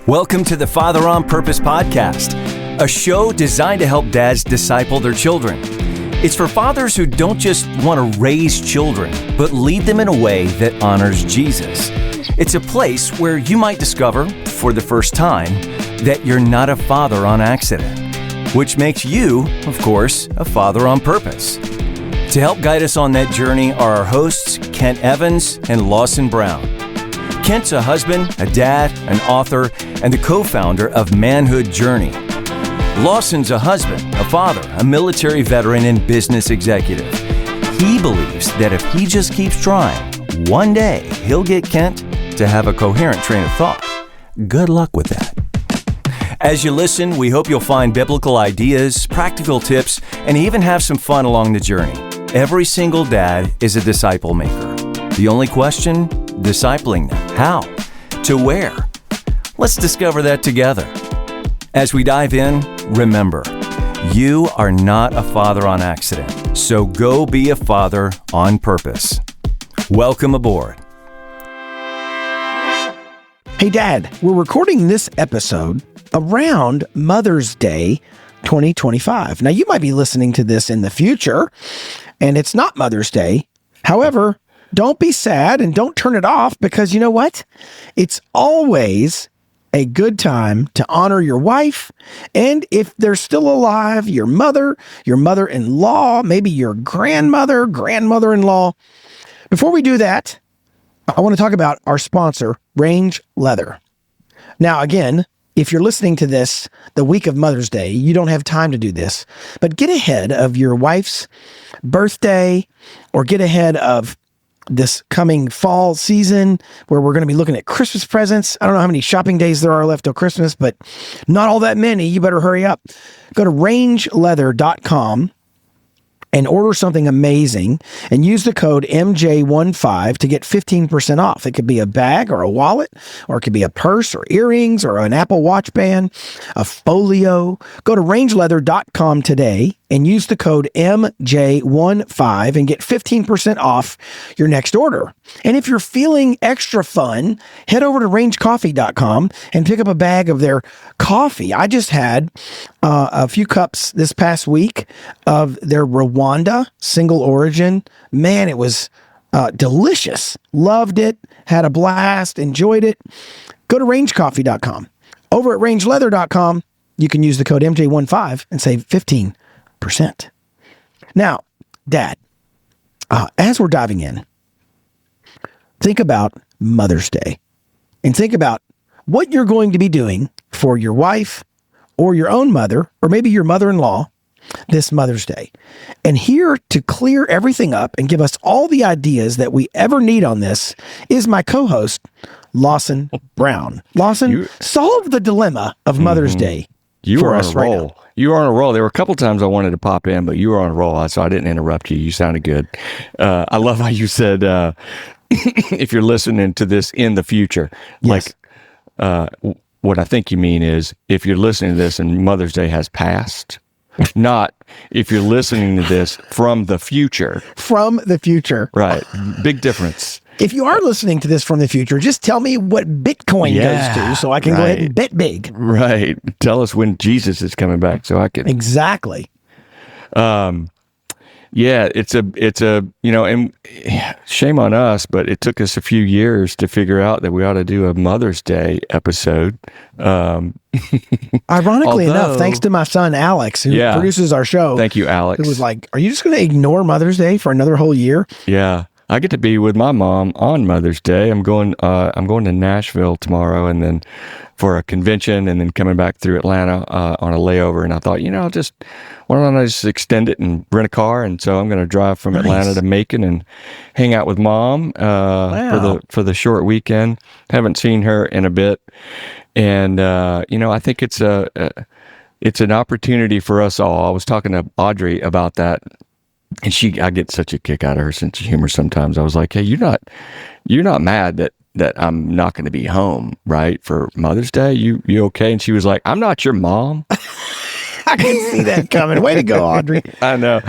Welcome to the Father on Purpose podcast, a show designed to help dads disciple their children. It's for fathers who don't just want to raise children, but lead them in a way that honors Jesus. It's a place where you might discover, for the first time, that you're not a father on accident, which makes you, of course, a father on purpose. To help guide us on that journey are our hosts, Kent Evans and Lawson Brown. Kent's a husband, a dad, an author, and the co-founder of Manhood Journey. Lawson's a husband, a father, a military veteran, and business executive. He believes that if he just keeps trying, one day he'll get Kent to have a coherent train of thought. Good luck with that. As you listen, we hope you'll find biblical ideas, practical tips, and even have some fun along the journey. Every single dad is a disciple maker. The only question? Discipling them. How? To where? Let's discover that together. As we dive in, remember, you are not a father on accident, so go be a father on purpose. Welcome aboard. Hey, Dad, we're recording this episode around Mother's Day 2025. Now, you might be listening to this in the future, and it's not Mother's Day. However, don't be sad and don't turn it off, because you know what? It's always a good time to honor your wife, and if they're still alive, your mother-in-law, maybe your grandmother-in-law. Before we do that, I want to talk about our sponsor, Range Leather. Now, again, if you're listening to this the week of Mother's Day, you don't have time to do this, but get ahead of your wife's birthday, or get ahead of this coming fall season where we're going to be looking at Christmas presents. I don't know how many shopping days there are left till Christmas, but not all that many. You better hurry up. Go to rangeleather.com and order something amazing and use the code MJ15 to get 15% off. It could be a bag or a wallet, or it could be a purse or earrings or an Apple Watch band, a folio. Go to rangeleather.com today and use the code MJ15 and get 15% off your next order. And if you're feeling extra fun, head over to rangecoffee.com and pick up a bag of their coffee. I just had a few cups this past week of their Rwanda single origin. Man, it was delicious. Loved it. Had a blast. Enjoyed it. Go to rangecoffee.com. Over at rangeleather.com, you can use the code MJ15 and save 15%. Now, Dad, as we're diving in, think about Mother's Day and think about what you're going to be doing for your wife or your own mother, or maybe your mother-in-law this Mother's Day. And here to clear everything up and give us all the ideas that we ever need on this is my co-host, Lawson Brown. Lawson, solve the dilemma of Mother's Day. You were on a roll. Right, you were on a roll. There were a couple times I wanted to pop in, but you were on a roll, so I didn't interrupt you. You sounded good. I love how you said, if you're listening to this in the future, yes. What I think you mean is if you're listening to this and Mother's Day has passed, not if you're listening to this from the future. From the future. Right. Big difference. If you are listening to this from the future, just tell me what Bitcoin goes to so I can go ahead and bet big. Right. Tell us when Jesus is coming back so I can. Exactly. Yeah, it's a, and shame on us, but it took us a few years to figure out that we ought to do a Mother's Day episode. Ironically enough, thanks to my son, Alex, who produces our show. Thank you, Alex. Who was like, are you just going to ignore Mother's Day for another whole year? Yeah. I get to be with my mom on Mother's Day. I'm going to Nashville tomorrow, and then for a convention, and then coming back through Atlanta on a layover. And I thought, why don't I just extend it and rent a car? And so I'm going to drive from Atlanta to Macon and hang out with Mom for the short weekend. Haven't seen her in a bit, and I think it's an opportunity for us all. I was talking to Audrey about that. And I get such a kick out of her sense of humor sometimes. I was like, hey, you're not mad that I'm not going to be home, right, for Mother's Day? You okay? And she was like, I'm not your mom. I can see that coming. Way to go, Audrey. I know.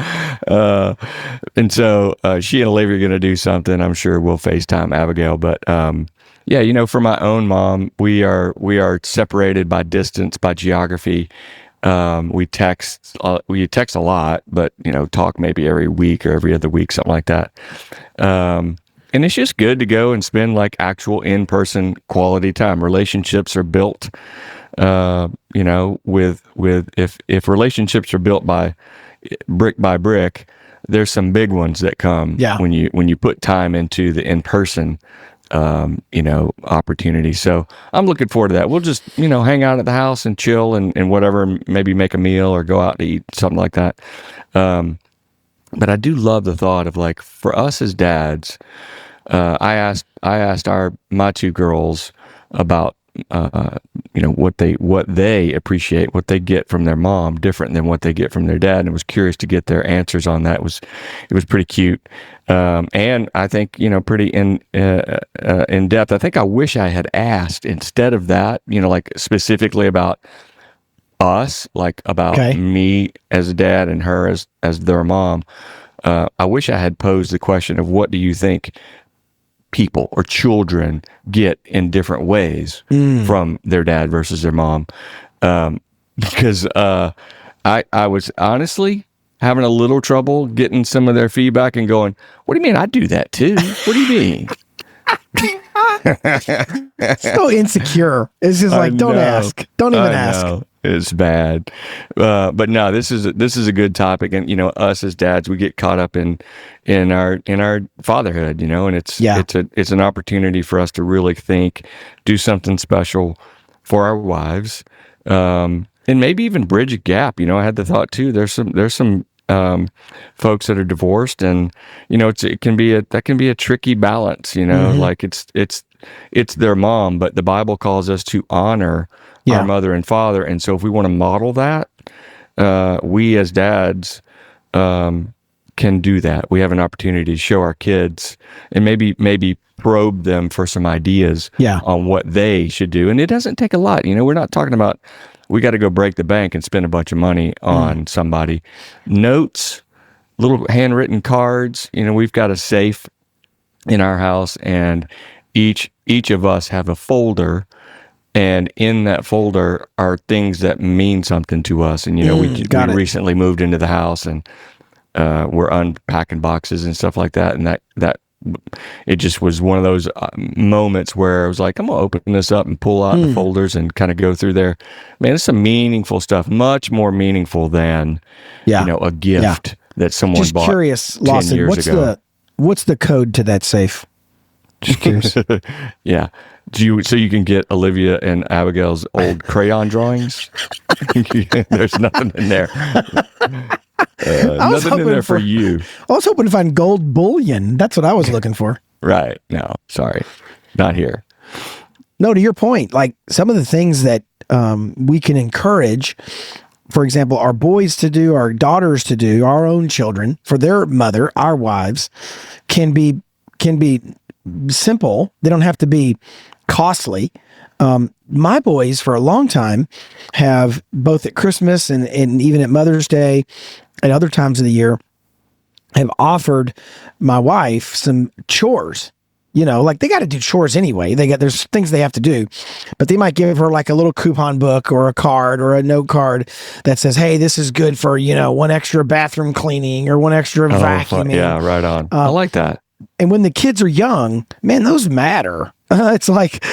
And so she and Olivia are going to do something. I'm sure we'll FaceTime Abigail. But Yeah, for my own mom, we are separated by distance, by geography. We text a lot, but talk maybe every week or every other week, something like that. And it's just good to go and spend like actual in-person quality time. Relationships are built, with if relationships are built by brick, there's some big ones that come when you put time into the in-person opportunity. So I'm looking forward to that. We'll just, hang out at the house and chill and whatever, maybe make a meal or go out to eat, something like that. But I do love the thought of like, for us as dads, I asked my two girls about, what they appreciate, what they get from their mom, different than what they get from their dad, and was curious to get their answers on that. It was pretty cute, and I think pretty in depth. I think I wish I had asked instead of that, like specifically about us, like about me as a dad and her as their mom. I wish I had posed the question of what do you think people or children get in different ways from their dad versus their mom, because I was honestly having a little trouble getting some of their feedback and going, what do you mean I do that too? What do you mean? So insecure. It's just like, don't ask. Don't even ask. It's bad. But no, this is a good topic. And, us as dads, we get caught up in our fatherhood, and it's an opportunity for us to really do something special for our wives. And maybe even bridge a gap. I had the thought too, there's some folks that are divorced, and that can be a tricky balance. Like it's their mom, but the Bible calls us to honor our mother and father, and so if we want to model that, we as dads can do that. We have an opportunity to show our kids and maybe probe them for some ideas on what they should do. And it doesn't take a lot. We're not talking about we got to go break the bank and spend a bunch of money on somebody. Notes, little handwritten cards. We've got a safe in our house, and each of us have a folder, and in that folder are things that mean something to us. And we recently moved into the house, and we're unpacking boxes and stuff like that, and that it just was one of those moments where I was like, I'm gonna open this up and pull out the folders and kind of go through there. Man, it's some meaningful stuff, much more meaningful than a gift that someone just bought. Curious, 10 Lawson, years ago. what's the code to that safe? Just curious. Yeah. So you can get Olivia and Abigail's old crayon drawings? There's nothing in there. Nothing in there for you. I was hoping to find gold bullion. That's what I was looking for. Right. No, sorry. Not here. No, to your point, like some of the things that we can encourage, for example, our boys to do, our daughters to do, our own children, for their mother, our wives, can be simple. They don't have to be costly. My boys for a long time have, both at Christmas and even at Mother's Day and other times of the year, have offered my wife some chores. Like they got to do chores anyway. There's things they have to do, but they might give her like a little coupon book or a card or a note card that says, hey, this is good for, one extra bathroom cleaning or one extra vacuuming. Yeah, right on. I like that. And when the kids are young, man, those matter. It's like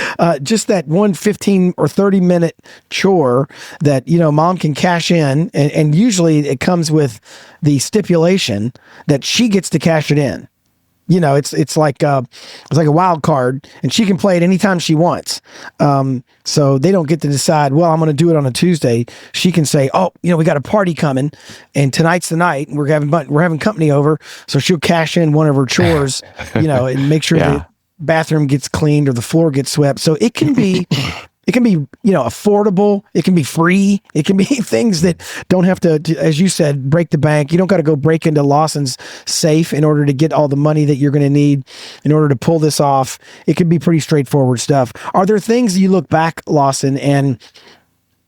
just that 15 or 30-minute chore that, mom can cash in. And usually it comes with the stipulation that she gets to cash it in. It's like a wild card, and she can play it anytime she wants. So they don't get to decide, well, I'm going to do it on a Tuesday. She can say, oh, we got a party coming, and tonight's the night, and we're having company over. So she'll cash in one of her chores, and make sure the bathroom gets cleaned or the floor gets swept. So it can be affordable. It can be free. It can be things that don't have to, as you said, break the bank. You don't got to go break into Lawson's safe in order to get all the money that you're going to need in order to pull this off. It can be pretty straightforward stuff. Are there things you look back, Lawson, and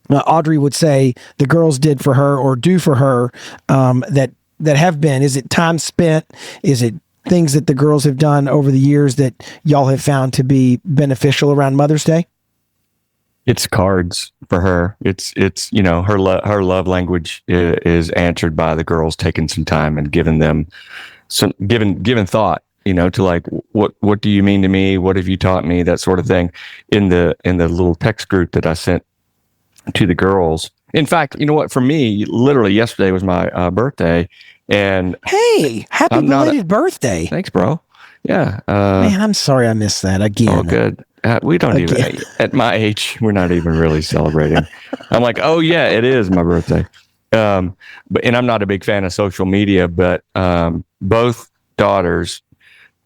Audrey would say the girls did for her or do for her that have been? Is it time spent? Is it things that the girls have done over the years that y'all have found to be beneficial around Mother's Day? It's cards for her. It's her love language is answered by the girls taking some time and giving them some given thought, to like, what do you mean to me? What have you taught me? That sort of thing in the little text group that I sent to the girls. In fact, you know what? For me, literally yesterday was my birthday, and hey, happy belated birthday! Thanks, bro. Yeah, man, I'm sorry I missed that again. Oh, good. We don't even at my age. We're not even really celebrating. I'm like, oh yeah, it is my birthday. And I'm not a big fan of social media, but both daughters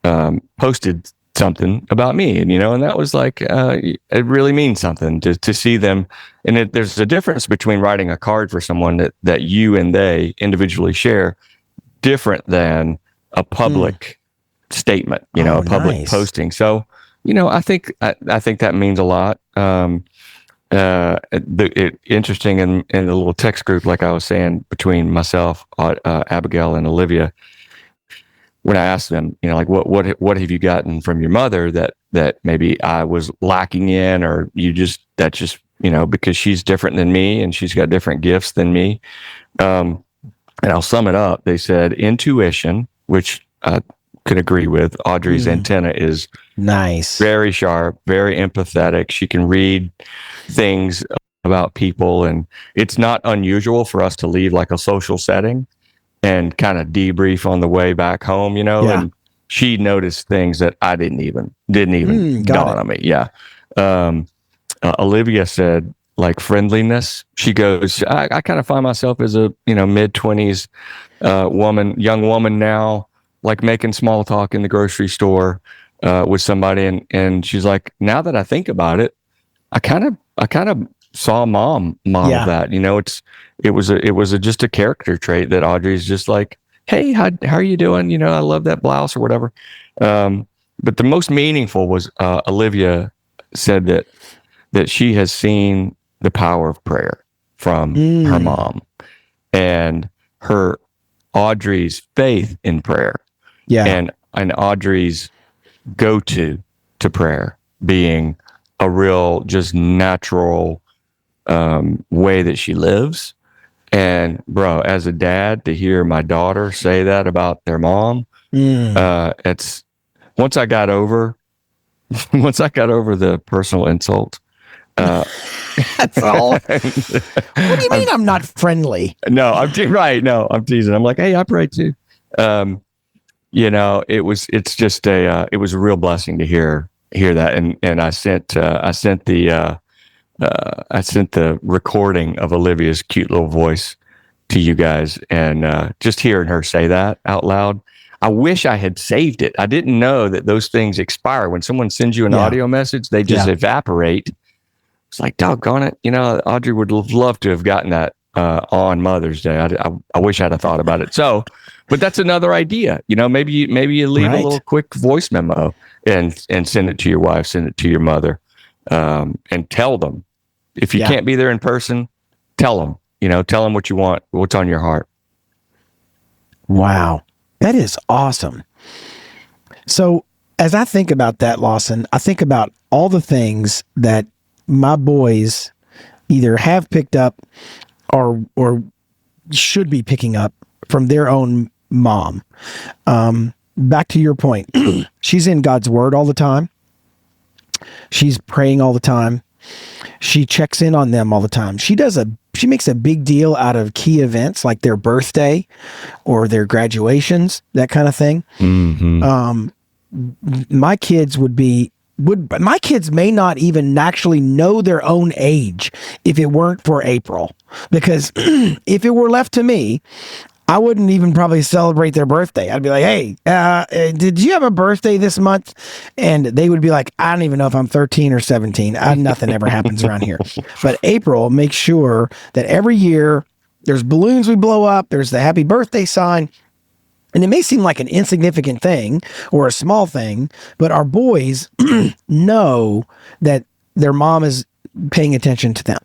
posted something about me, and that was like, it really means something to see them. And there's a difference between writing a card for someone that you and they individually share, different than a public statement, a public posting. So, I think that means a lot. Interesting in the little text group, like I was saying, between myself, Abigail, and Olivia, when I asked them, like, what have you gotten from your mother that maybe I was lacking in, or because she's different than me and she's got different gifts than me. And I'll sum it up. They said intuition, which I could agree with. Audrey's antenna is nice, very sharp, very empathetic. She can read things about people, and it's not unusual for us to leave like a social setting and kind of debrief on the way back home, and she noticed things that I didn't even dawn on me. Yeah. Olivia said, like, friendliness. She goes, I kind of find myself as a, mid-20s young woman now, like making small talk in the grocery store with somebody. And she's like, now that I think about it, I kind of saw mom model that. It was just a character trait that Audrey's just like, hey, how are you doing? I love that blouse or whatever. But the most meaningful was Olivia said that she has seen the power of prayer from her mom, and her Audrey's faith in prayer. Yeah. And Audrey's go-to prayer being a real, just natural way that she lives. And bro, as a dad, to hear my daughter say that about their mom, it's once I got over the personal insult. That's all. What do you mean I'm not friendly? No, I'm right. No, I'm teasing. I'm like, hey, I pray too. It was a real blessing to hear that. And I sent the recording of Olivia's cute little voice to you guys, and just hearing her say that out loud. I wish I had saved it. I didn't know that those things expire. When someone sends you an audio message, they just evaporate. It's like, doggone it. Audrey would love to have gotten that on Mother's Day. I wish I'd have thought about it. So, but that's another idea. Maybe you leave a little quick voice memo and send it to your wife, send it to your mother, and tell them. If you can't be there in person, tell them. Tell them what you want, what's on your heart. Wow, that is awesome. So, as I think about that, Lawson, I think about all the things that my boys either have picked up or should be picking up from their own mom. Back to your point, she's in God's word all the time. She's praying all the time. She checks in on them all the time. She makes a big deal out of key events like their birthday or their graduations, that kind of thing. Mm-hmm. My kids my kids may not even actually know their own age if it weren't for April, because if it were left to me, I wouldn't even probably celebrate their birthday. I'd be like, hey, did you have a birthday this month? And they would be like, I don't even know if I'm 13 or 17. Nothing ever happens around here. But April makes sure that every year there's balloons we blow up. There's the happy birthday sign. And it may seem like an insignificant thing or a small thing, but our boys know that their mom is paying attention to them.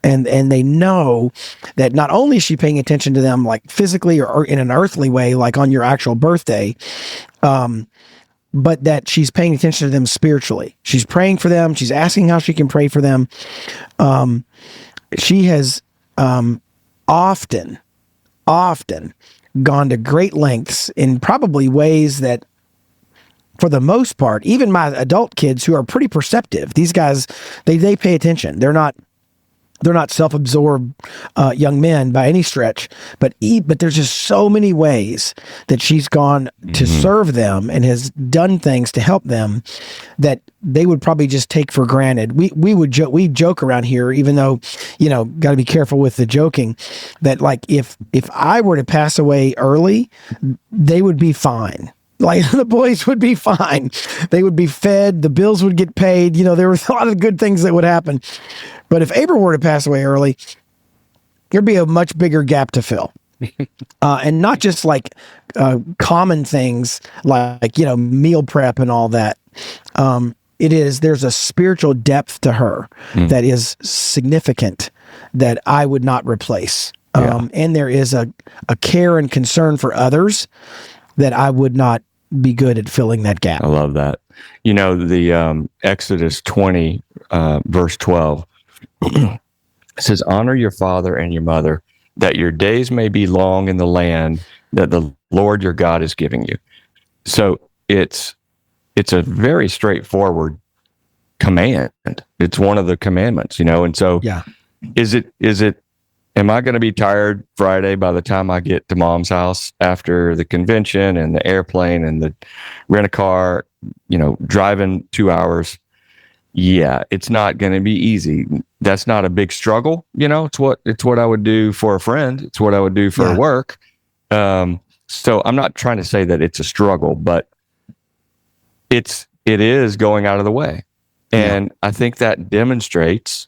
And they know that not only is she paying attention to them like physically or in an earthly way, like on your actual birthday, but that she's paying attention to them spiritually. She's praying for them. She's asking how she can pray for them. She has often gone to great lengths in probably ways that, for the most part, even my adult kids who are pretty perceptive, these guys, they pay attention. They're not self-absorbed young men by any stretch, but there's just so many ways that she's gone to serve them and has done things to help them that they would probably just take for granted. We joke around here, even though, got to be careful with the joking, that like if I were to pass away early, they would be fine. Like the boys would be fine. They would be fed. The bills would get paid. There were a lot of good things that would happen. But if Abram were to pass away early, there'd be a much bigger gap to fill. And not just like common things like, meal prep and all that. There's a spiritual depth to her that is significant that I would not replace. And there is a care and concern for others that I would not be good at filling that gap. I love that. The Exodus 20, verse 12 says, honor your father and your mother, that your days may be long in the land that the Lord your God is giving you. So it's a very straightforward command. It's one of the commandments, and so is it am I going to be tired Friday by the time I get to mom's house after the convention and the airplane and the rent a car, driving 2 hours? Yeah, it's not going to be easy. That's not a big struggle. It's what I would do for a friend. It's what I would do for work. So I'm not trying to say that it's a struggle, but it is going out of the way. And I think that demonstrates,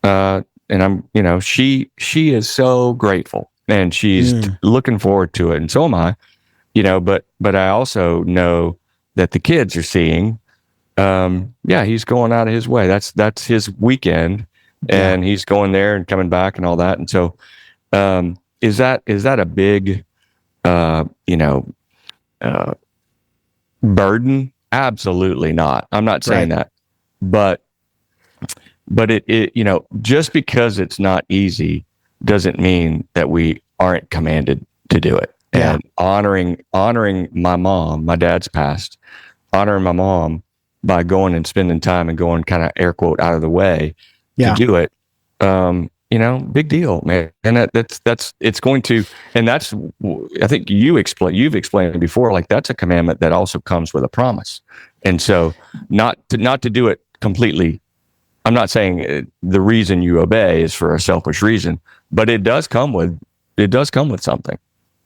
and I'm, she is so grateful and she's looking forward to it. And so am I, but I also know that the kids are seeing, he's going out of his way. That's his weekend and he's going there and coming back and all that. And so, is that a big, burden? Absolutely not. I'm not saying that, but it just because it's not easy doesn't mean that we aren't commanded to do it. And honoring my mom, my dad's passed, honoring my mom by going and spending time and going kind of air quote out of the way to do it. Big deal, man. And that's it's going to, and that's, I think you've explained before, like that's a commandment that also comes with a promise. And so not to do it completely. I'm not saying the reason you obey is for a selfish reason, but it does come with something.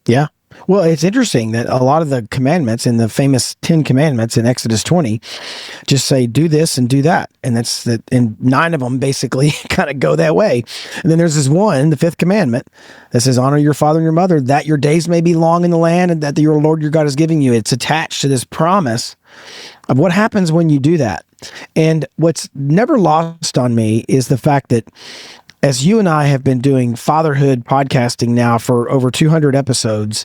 Yeah. Well, it's interesting that a lot of the commandments in the famous 10 commandments in Exodus 20 just say, do this and do that. And and 9 of them basically kind of go that way. And then there's this one, the 5th commandment, that says, honor your father and your mother, that your days may be long in the land and that your Lord your God is giving you. It's attached to this promise of what happens when you do that. And what's never lost on me is the fact that as you and I have been doing fatherhood podcasting now for over 200 episodes,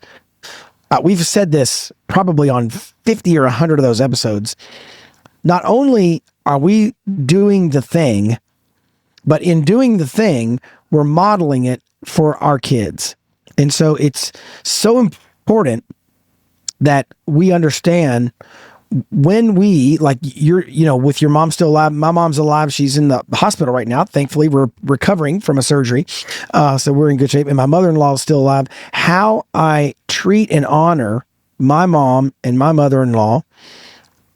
we've said this probably on 50 or 100 of those episodes. Not only are we doing the thing, but in doing the thing, we're modeling it for our kids. And so it's so important that we understand when we, like with your mom still alive, my mom's alive. She's in the hospital right now. Thankfully, we're recovering from a surgery. So we're in good shape. And my mother-in-law is still alive. How I treat and honor my mom and my mother-in-law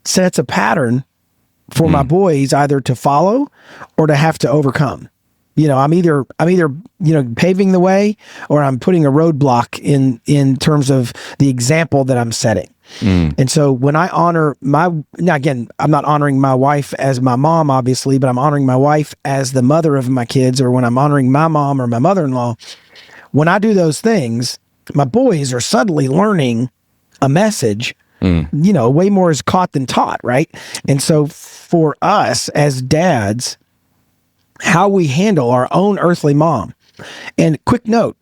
sets a pattern for my boys either to follow or to have to overcome. I'm either paving the way or I'm putting a roadblock in terms of the example that I'm setting. And so when I honor now again, I'm not honoring my wife as my mom, obviously, but I'm honoring my wife as the mother of my kids, or when I'm honoring my mom or my mother-in-law, when I do those things, my boys are suddenly learning a message. Way more is caught than taught, right? And so for us as dads, how we handle our own earthly mom. And quick note,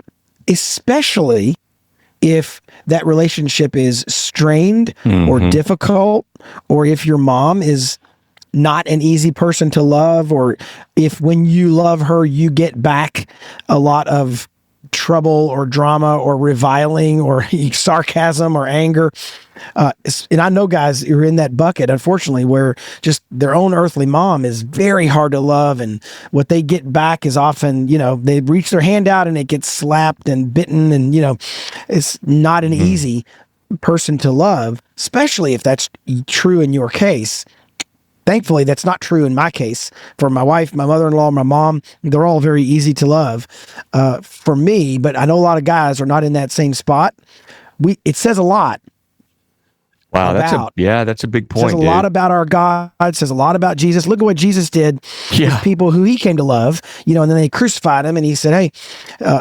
especially if that relationship is strained or difficult, or if your mom is not an easy person to love, or if when you love her, you get back a lot of trouble or drama or reviling or sarcasm or anger. And I know guys who are in that bucket, unfortunately, where just their own earthly mom is very hard to love. And what they get back is often, they reach their hand out and it gets slapped and bitten. And, it's not an easy person to love, especially if that's true in your case. Thankfully, that's not true in my case. For my wife, my mother-in-law, my mom, they're all very easy to love for me, but I know a lot of guys are not in that same spot. It says a lot. Wow, that's a big point. It says a lot about our God. It says a lot about Jesus. Look at what Jesus did with people who he came to love, and then they crucified him and he said, hey,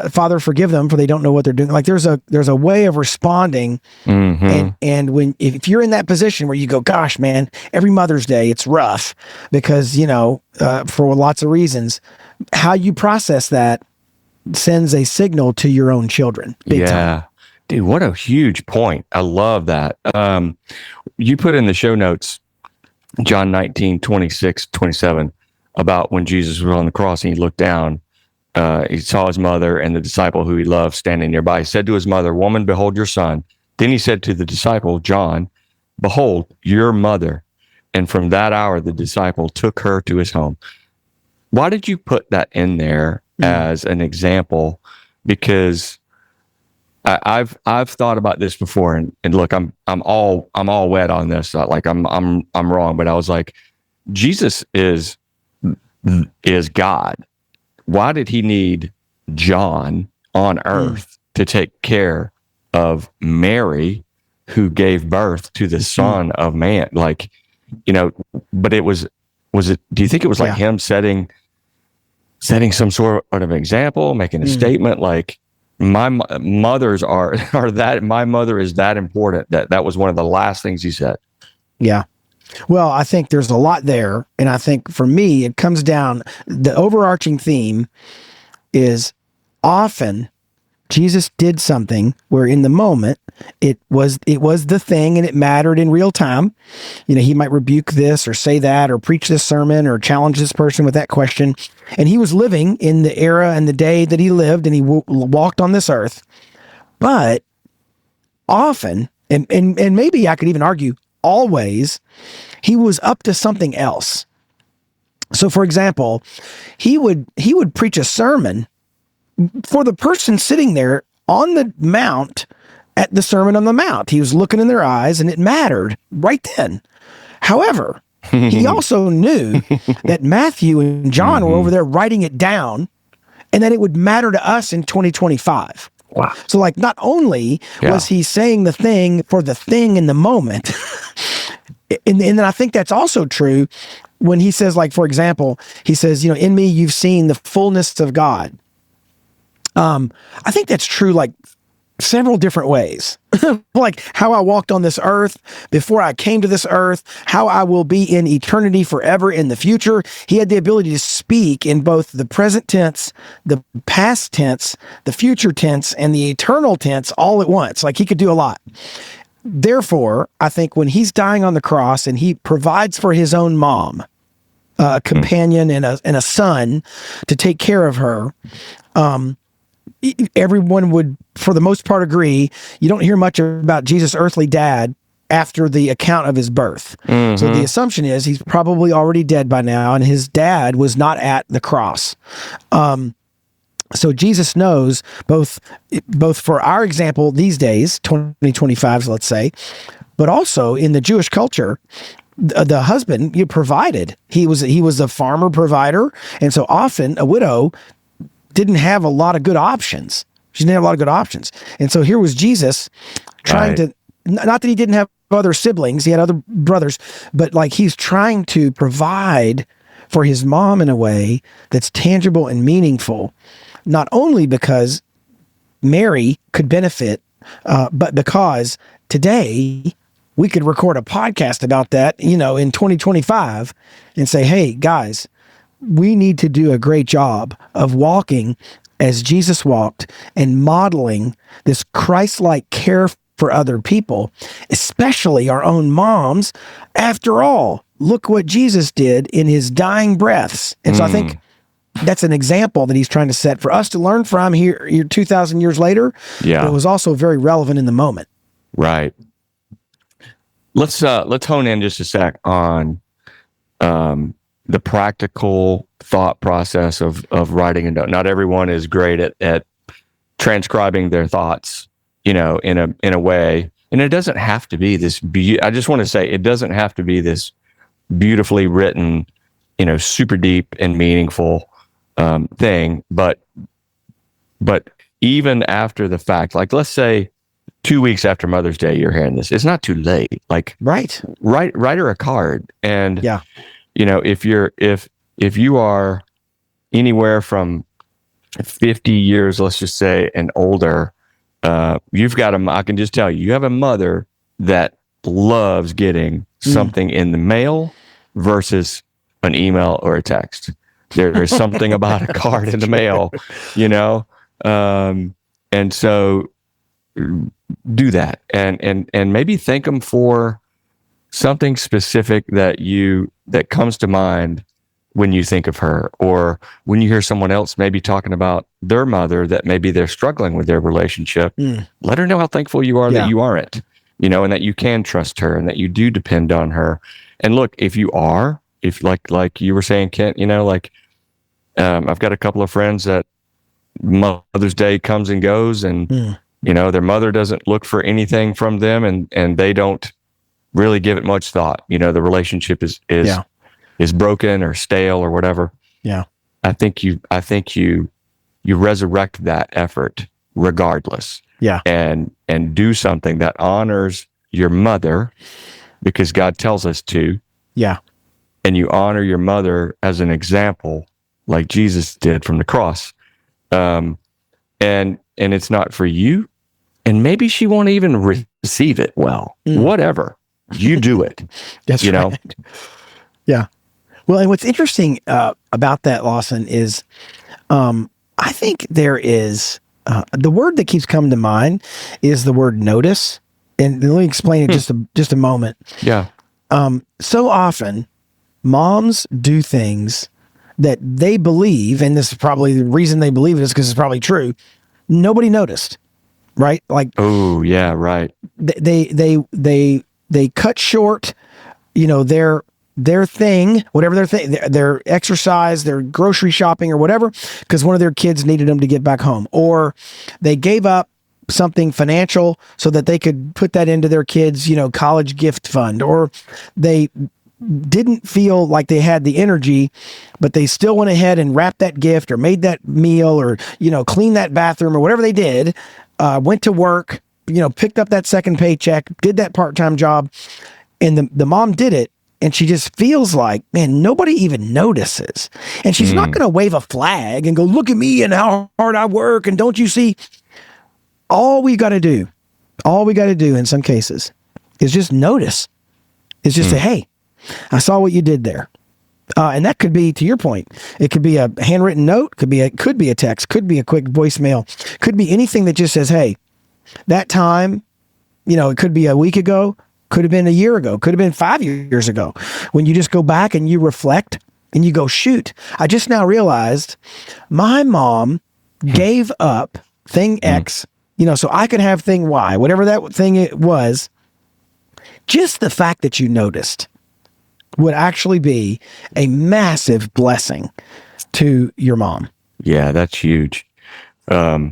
Father, forgive them for they don't know what they're doing. Like there's a way of responding. And if you're in that position where you go, gosh, man, every Mother's Day, it's rough because, for lots of reasons, how you process that sends a signal to your own children. Big time. Dude, what a huge point. I love that. You put in the show notes, John 19, 26, 27, about when Jesus was on the cross and he looked down. He saw his mother and the disciple who he loved standing nearby. He said to his mother, "Woman, behold your son." Then he said to the disciple, John, "Behold your mother." And from that hour, the disciple took her to his home. Why did you put that in there as an example? Because I've thought about this before, and look, I'm all wet on this. Like I'm wrong, but I was like, Jesus is God. Why did he need John on earth to take care of Mary, who gave birth to the Son of Man? Like, but was it? Do you think it was like him setting some sort of example, making a statement like, my mothers are that my mother is that important that was one of the last things he said? Yeah. Well, I think there's a lot there. And I think for me, it comes down, the overarching theme is often Jesus did something where in the moment it was the thing and it mattered in real time. He might rebuke this or say that or preach this sermon or challenge this person with that question. And he was living in the era and the day that he lived and he walked on this earth. But often, and maybe I could even argue always, he was up to something else. So for example, he would preach a sermon for the person sitting there on the mount at the Sermon on the Mount. He was looking in their eyes and it mattered right then. However, he also knew that Matthew and John were over there writing it down and that it would matter to us in 2025. Wow. So like not only was he saying the thing for the thing in the moment, and then I think that's also true when he says, like, for example, he says, in me you've seen the fullness of God. I think that's true, like several different ways, like how I walked on this earth before I came to this earth, how I will be in eternity forever in the future. He had the ability to speak in both the present tense, the past tense, the future tense, and the eternal tense all at once. Like he could do a lot. Therefore, I think when he's dying on the cross and he provides for his own mom, a companion and a son to take care of her, everyone would, for the most part, agree. You don't hear much about Jesus' earthly dad after the account of his birth. So the assumption is he's probably already dead by now, and his dad was not at the cross. So Jesus knows both for our example these days, 2025, let's say, but also in the Jewish culture, the husband provided. He was a farmer provider, and so often a widow didn't have a lot of good options. She didn't have a lot of good options. And so here was Jesus trying to, not that he didn't have other siblings, he had other brothers, but like he's trying to provide for his mom in a way that's tangible and meaningful, not only because Mary could benefit, but because today we could record a podcast about that, in 2025 and say, hey, guys, we need to do a great job of walking as Jesus walked and modeling this Christ-like care for other people, especially our own moms. After all, look what Jesus did in his dying breaths. And so I think that's an example that he's trying to set for us to learn from here 2,000 years later. Yeah. But it was also very relevant in the moment. Right. Let's hone in just a sec on the practical thought process of writing a note. Not everyone is great at transcribing their thoughts, in a way, and it doesn't have to be this. I just want to say it doesn't have to be this beautifully written, super deep and meaningful thing. But even after the fact, like let's say 2 weeks after Mother's Day, you're hearing this. It's not too late. Like right, write her a card, and yeah. If you are anywhere from 50 years, let's just say, and older, you've got I can just tell you have a mother that loves getting something in the mail versus an email or a text. There is something about a card in the mail, and so do that, and maybe thank them for something specific that comes to mind when you think of her, or when you hear someone else maybe talking about their mother that maybe they're struggling with their relationship. Let her know how thankful you are that you aren't, and that you can trust her and that you do depend on her. And look, if like you were saying, Kent, I've got a couple of friends that Mother's Day comes and goes, and their mother doesn't look for anything from them, and they don't really give it much thought. The relationship is broken or stale or whatever. Yeah. I think you resurrect that effort regardless. Yeah. And do something that honors your mother, because God tells us to. Yeah. And you honor your mother as an example, like Jesus did from the cross. And it's not for you, and maybe she won't even receive it well. Whatever. You do it. That's right. Yeah. Well, and what's interesting about that, Lawson, is I think there is the word that keeps coming to mind is the word notice. And let me explain it just a moment. Yeah. So often, moms do things that they believe, and this is probably the reason they believe it is because it's probably true. Nobody noticed, right? Like, oh yeah, right. They cut short, their thing, whatever their thing, their exercise, their grocery shopping or whatever, because one of their kids needed them to get back home, or they gave up something financial so that they could put that into their kids, college gift fund, or they didn't feel like they had the energy, but they still went ahead and wrapped that gift or made that meal or, cleaned that bathroom or whatever they did, went to work, picked up that second paycheck, did that part-time job. And the mom did it. And she just feels like, man, nobody even notices. And she's not going to wave a flag and go, look at me and how hard I work. And don't you see? All we got to do in some cases is just notice. It's just say, hey, I saw what you did there. And that could be, to your point, it could be a handwritten note, could be a text, could be a quick voicemail, could be anything that just says, hey, that time, it could be a week ago, could have been a year ago, could have been 5 years ago, when you just go back and you reflect and you go, shoot, I just now realized my mom gave up thing X, so I could have thing Y, whatever that thing it was. Just the fact that you noticed would actually be a massive blessing to your mom. Yeah, that's huge. I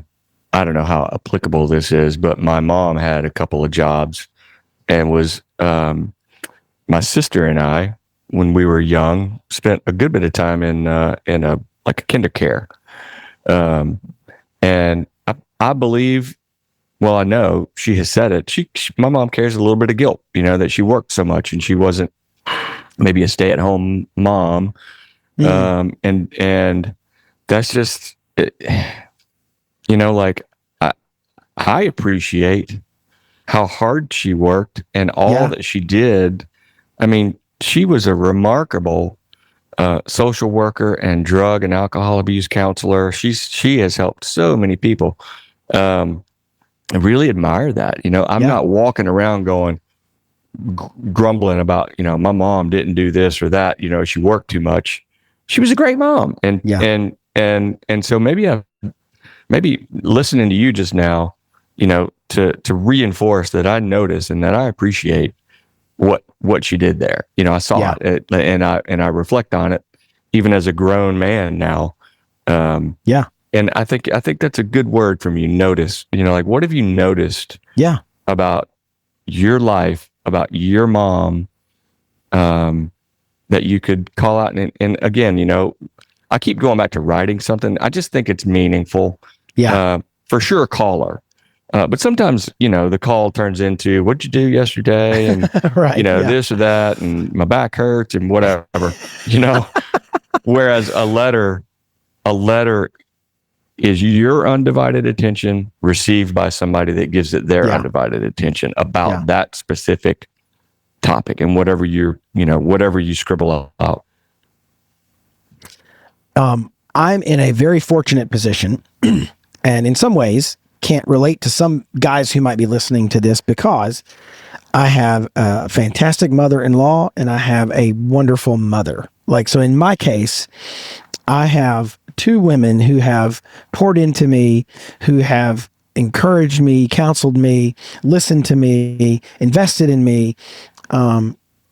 don't know how applicable this is, but my mom had a couple of jobs, and was my sister and I, when we were young, spent a good bit of time in a kinder care, and I believe, well, I know she has said it. My mom carries a little bit of guilt, that she worked so much and she wasn't maybe a stay-at-home mom, and that's just, I appreciate how hard she worked and all that she did. I mean, she was a remarkable social worker and drug and alcohol abuse counselor. She has helped so many people. I really admire that. I'm not walking around going grumbling about, my mom didn't do this or that. She worked too much. She was a great mom, and so maybe listening to you just now, to reinforce that I notice and that I appreciate what she did there. I saw it, and I reflect on it even as a grown man now. And I think that's a good word from you. Notice, like, what have you noticed about your life, about your mom, that you could call out? And again, I keep going back to writing something. I just think it's meaningful. For sure, call her. But sometimes, the call turns into, what'd you do yesterday? And, this or that, and my back hurts and whatever, whereas a letter is your undivided attention received by somebody that gives it their undivided attention about that specific topic and whatever you scribble out. I'm in a very fortunate position, and in some ways can't relate to some guys who might be listening to this, because I have a fantastic mother-in-law and I have a wonderful mother. So in my case, I have two women who have poured into me, who have encouraged me, counseled me, listened to me, invested in me.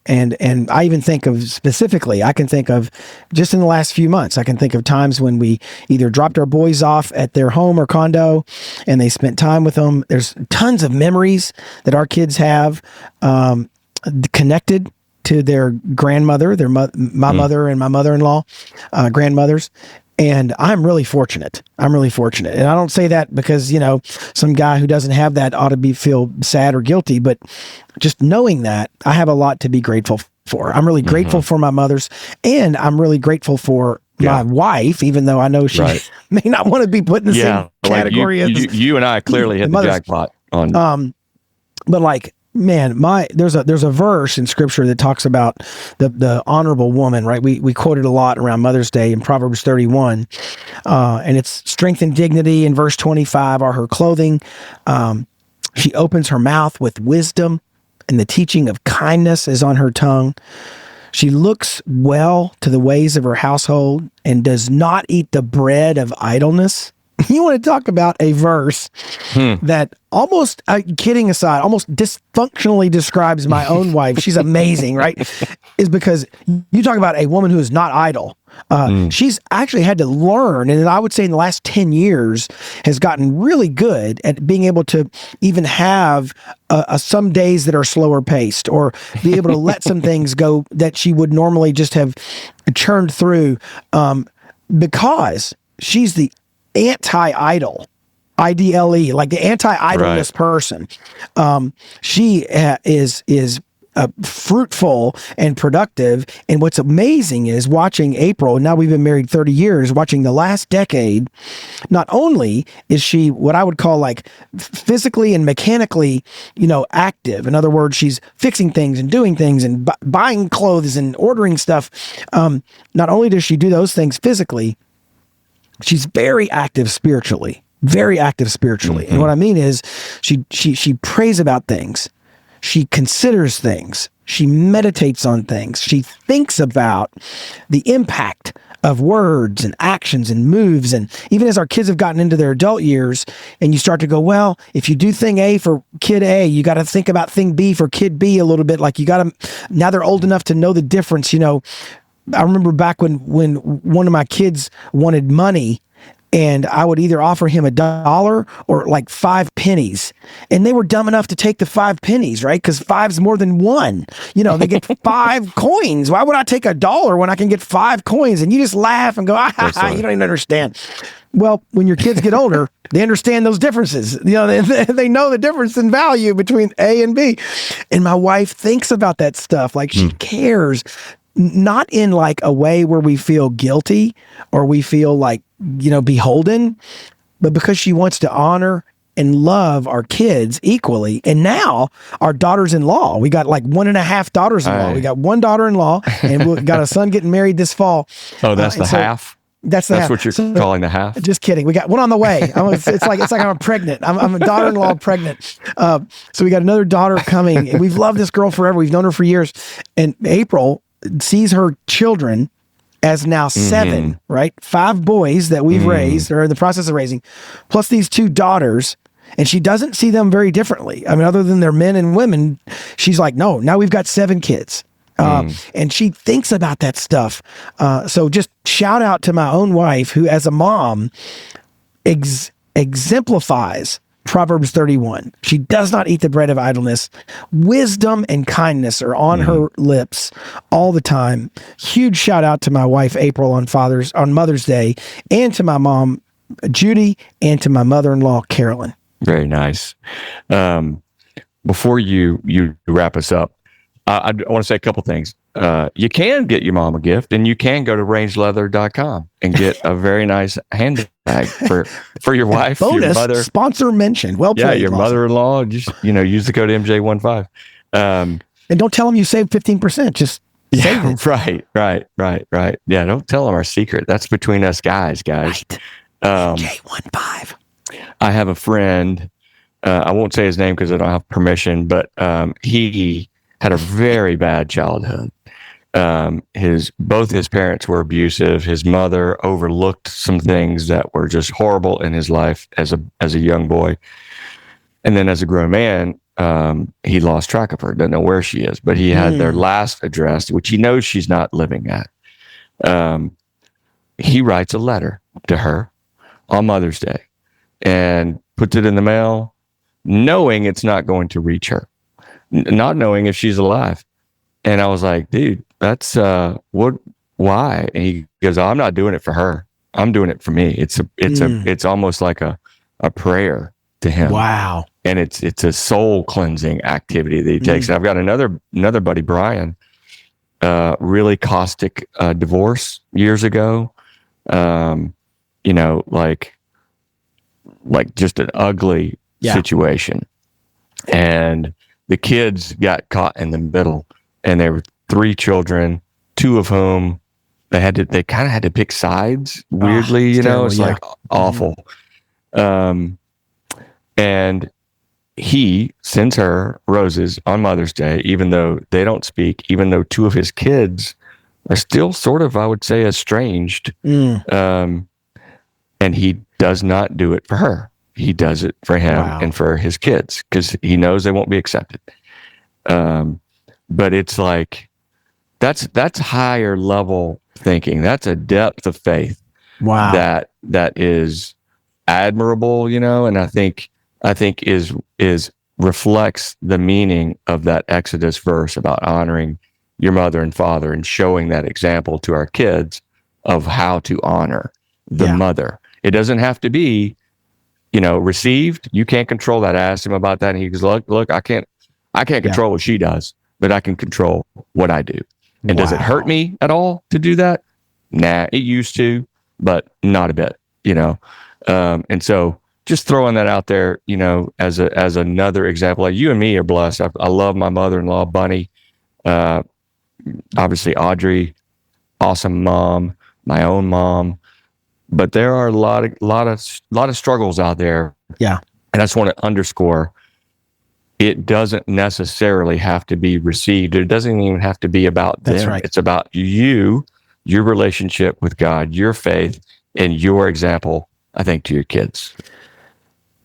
And I even think of specifically, I can think of just in the last few months, I can think of times when we either dropped our boys off at their home or condo and they spent time with them. There's tons of memories that our kids have connected to their grandmother, my mother and my mother-in-law, grandmothers. And I'm really fortunate. And I don't say that because, some guy who doesn't have that ought to feel sad or guilty, but just knowing that, I have a lot to be grateful for. I'm really grateful for my mother's, and I'm really grateful for my wife, even though I know she may not want to be put in the same category as you and I clearly hit the jackpot on. But man, there's a verse in Scripture that talks about the honorable woman, right? We quote it a lot around Mother's Day in Proverbs 31, and it's strength and dignity in verse 25 are her clothing. She opens her mouth with wisdom, and the teaching of kindness is on her tongue. She looks well to the ways of her household and does not eat the bread of idleness. You want to talk about a verse that almost, kidding aside, almost dysfunctionally describes my own wife. She's amazing, right? Is because you talk about a woman who is not idle. She's actually had to learn, and I would say in the last 10 years has gotten really good at being able to even have some days that are slower paced, or be able to let some things go that she would normally just have churned through, because she's the anti-idle, IDLE, like the anti-idleness person. She is fruitful and productive. And what's amazing is watching April, now we've been married 30 years, watching the last decade, not only is she what I would call physically and mechanically, active. In other words, she's fixing things and doing things and buying clothes and ordering stuff. Not only does she do those things physically, she's very active spiritually. And what I mean is she prays about things. She considers things. She meditates on things. She thinks about the impact of words and actions and moves. And even as our kids have gotten into their adult years, and you start to go, well, if you do thing A for kid A, you got to think about thing B for kid B a little bit. Now they're old enough to know the difference. I remember back when one of my kids wanted money, and I would either offer him $1 or 5 pennies. And they were dumb enough to take the 5 pennies, right? Because 5's more than 1. They get 5 coins. Why would I take $1 when I can get 5 coins? And you just laugh and go, you don't even understand. Well, when your kids get older, they understand those differences. They know the difference in value between A and B. And my wife thinks about that stuff. She cares. Not in a way where we feel guilty or we feel beholden, but because she wants to honor and love our kids equally. And now our daughters-in-law, we got like 1.5 daughters-in-law. We got one daughter-in-law, and we got a son getting married this fall. Oh, that's the half? That's what you're calling the half? Just kidding. We got one on the way. It's like I'm pregnant. I'm a daughter-in-law pregnant. So we got another daughter coming. And we've loved this girl forever. We've known her for years. And April sees her children as now 7, right? 5 boys that we've raised or in the process of raising, plus these 2 daughters. And she doesn't see them very differently. I mean, other than they're men and women, she's like, no, now we've got 7 kids. And she thinks about that stuff. So just shout out to my own wife, who as a mom exemplifies Proverbs 31. She does not eat the bread of idleness. Wisdom and kindness are on her lips all the time. Huge shout out to my wife, April, on Mother's Day, and to my mom, Judy, and to my mother-in-law, Carolyn. Very nice. Before you wrap us up, I want to say a couple things. You can get your mom a gift, and you can go to rangeleather.com and get a very nice handbag for your wife, Bonus, your mother. Sponsor mention. Well played. Yeah, your mother-in-law. Just use the code MJ15. And don't tell them you saved 15%. Just save it. Right. Yeah, don't tell them our secret. That's between us guys. Right. MJ15. I have a friend. I won't say his name because I don't have permission, but he had a very bad childhood. Both his parents were abusive. His mother overlooked some things that were just horrible in his life as a young boy. And then as a grown man, he lost track of her, doesn't know where she is, but he had their last address, which he knows she's not living at. He writes a letter to her on Mother's Day and puts it in the mail, knowing it's not going to reach her, not knowing if she's alive. And I was like, dude, that's why? And he goes, oh, I'm not doing it for her. I'm doing it for me. It's almost like a prayer to him. Wow. And it's a soul cleansing activity that he takes. And I've got another buddy, Brian, really caustic divorce years ago. Like just an ugly situation. And the kids got caught in the middle, and there were 3 children, 2 of whom they kind of had to pick sides weirdly, it's like awful. And he sends her roses on Mother's Day, even though they don't speak, even though 2 of his kids are still sort of, I would say, estranged. And he does not do it for her. He does it for him and for his kids because he knows they won't be accepted. But it's like, that's higher level thinking. That's a depth of faith. Wow. That is admirable, and I think is reflects the meaning of that Exodus verse about honoring your mother and father and showing that example to our kids of how to honor the mother. It doesn't have to be, received. You can't control that. I asked him about that, and he goes, look, I can't control what she does, but I can control what I do. And does it hurt me at all to do that? Nah, it used to, but not a bit, and so just throwing that out there, as another example. Like, you and me are blessed. I love my mother-in-law, Bunny. Obviously Audrey, awesome mom, my own mom. But there are a lot of struggles out there. Yeah. And I just want to underscore, it doesn't necessarily have to be received. It doesn't even have to be about them. That's right. It's about you, your relationship with God, your faith, and your example, I think, to your kids.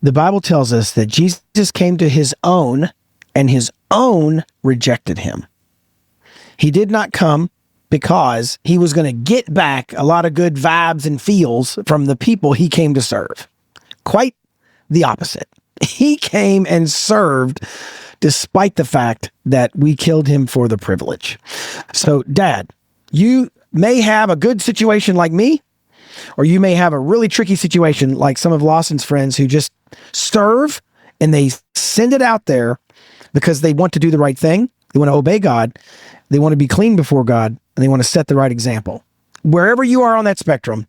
The Bible tells us that Jesus came to his own, and his own rejected him. He did not come because he was going to get back a lot of good vibes and feels from the people he came to serve. Quite the opposite. He came and served despite the fact that we killed him for the privilege. So, Dad, you may have a good situation like me, or you may have a really tricky situation like some of Lawson's friends who just serve and they send it out there because they want to do the right thing. They want to obey God. They want to be clean before God, and they want to set the right example. Wherever you are on that spectrum,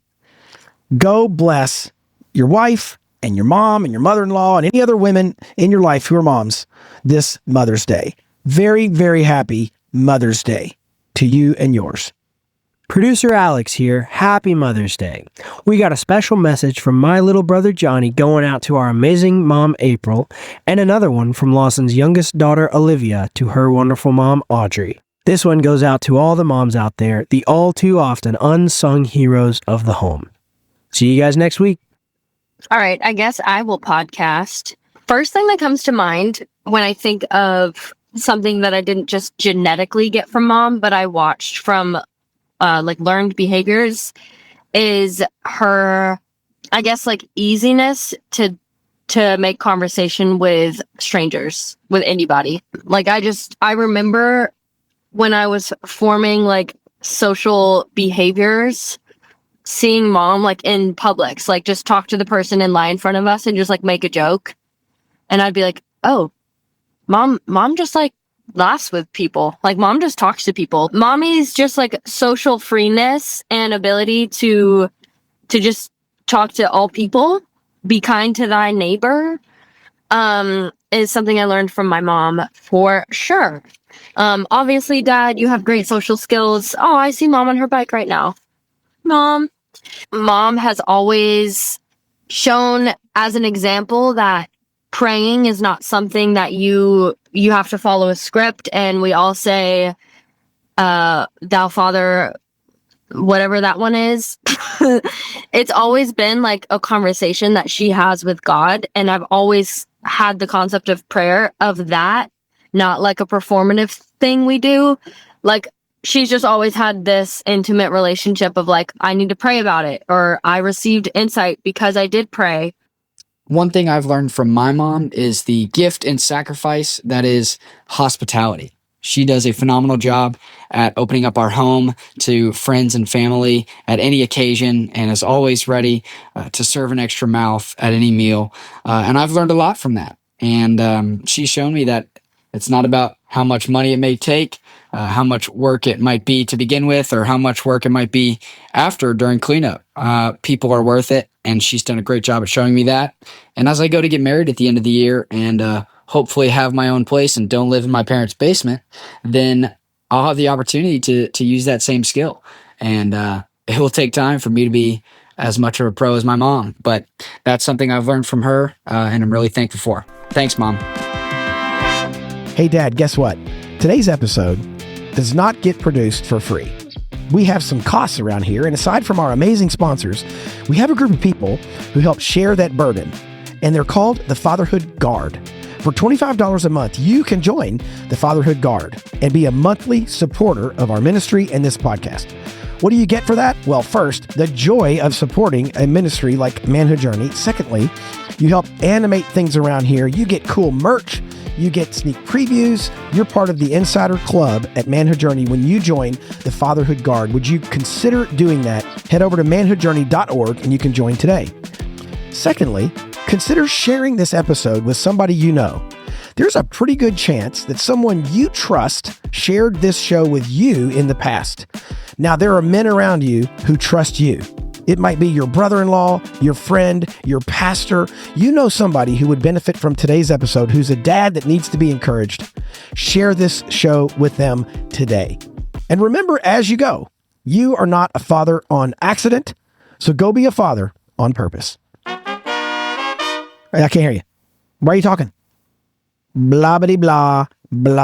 go bless your wife, and your mom and your mother-in-law and any other women in your life who are moms this Mother's Day. Very, very happy Mother's Day to you and yours. Producer Alex here. Happy Mother's Day. We got a special message from my little brother Johnny going out to our amazing mom April, and another one from Lawson's youngest daughter Olivia to her wonderful mom Audrey. This one goes out to all the moms out there, the all too often unsung heroes of the home. See you guys next week. All right, I guess I will podcast. First thing that comes to mind when I think of something that I didn't just genetically get from mom, but I watched from learned behaviors is her, I guess, easiness to make conversation with strangers, with anybody. I remember when I was forming social behaviors, seeing mom in Publix, just talk to the person in line in front of us and just make a joke. And I'd be like, oh, mom just laughs with people. Mom just talks to people. Mommy's just social freeness and ability to just talk to all people, be kind to thy neighbor, is something I learned from my mom for sure. Obviously, Dad, you have great social skills. Oh, I see mom on her bike right now. Mom has always shown as an example that praying is not something that you have to follow a script, and we all say, thou Father, whatever that one is. It's always been a conversation that she has with God, and I've always had the concept of prayer of that, not a performative thing we do. She's just always had this intimate relationship of I need to pray about it, or I received insight because I did pray. One thing I've learned from my mom is the gift and sacrifice that is hospitality. She does a phenomenal job at opening up our home to friends and family at any occasion, and is always ready to serve an extra mouth at any meal. And I've learned a lot from that. And she's shown me that it's not about how much money it may take, how much work it might be to begin with, or how much work it might be after during cleanup. People are worth it, and she's done a great job at showing me that. And as I go to get married at the end of the year and hopefully have my own place and don't live in my parents' basement, then I'll have the opportunity to use that same skill. And it will take time for me to be as much of a pro as my mom, but that's something I've learned from her, and I'm really thankful for. Thanks, Mom. Hey, Dad, guess what? Today's episode does not get produced for free. We have some costs around here, and aside from our amazing sponsors, we have a group of people who help share that burden, and they're called the Fatherhood Guard. For $25 a month, you can join the Fatherhood Guard and be a monthly supporter of our ministry and this podcast. What do you get for that? Well, first, the joy of supporting a ministry like Manhood Journey. Secondly, you help animate things around here. You get cool merch. You get sneak previews. You're part of the insider club at Manhood Journey when you join the Fatherhood Guard. Would you consider doing that? Head over to manhoodjourney.org and you can join today. Secondly, consider sharing this episode with somebody you know. There's a pretty good chance that someone you trust shared this show with you in the past. Now, there are men around you who trust you. It might be your brother-in-law, your friend, your pastor. You know somebody who would benefit from today's episode, who's a dad that needs to be encouraged. Share this show with them today. And remember, as you go, you are not a father on accident, so go be a father on purpose. I can't hear you. Why are you talking? Blah, blah, blah, blah.